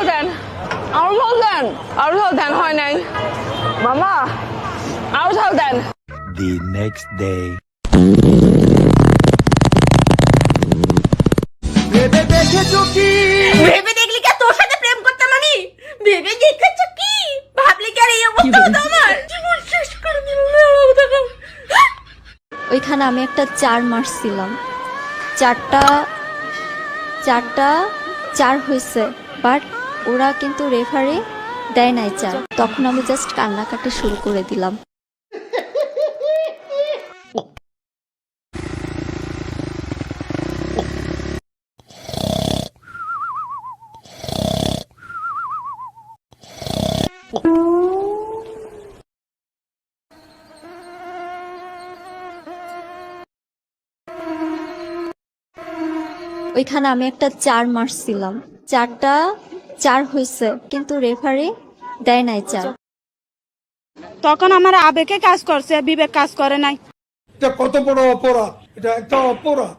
ঝাল দেন, আরো ঝাল দেন, আরো ঝাল দেন, হয় নাই মামা, আরো ঝাল দেন। The next day. ভেবে দেখলি কি তোর সাথে প্রেম করতে মানি? ভেবে দেখেছো কি? ভাবলি কি আর এই অবস্থা হতো আমার? জীবন শেষ করে দিল। ওইখানে আমি একটা 4 মারছিলাম, চারটা চারটা 4 হয়েছে, বাট ওরা কিন্তু রেফারি দেয় নাই 4। তখন আমি জাস্ট কান্নাকাটি শুরু করে দিলাম। ওইখানে আমি একটা 4 মারছিলাম, চারটা 4 হয়েছে, কিন্তু রেফারি দেয় নাই 4। তখন আমার আবেগে কাজ করছে, বিবেক কাজ করে নাই। এটা কত বড় অপরাধ, এটা একটা অপরাধ।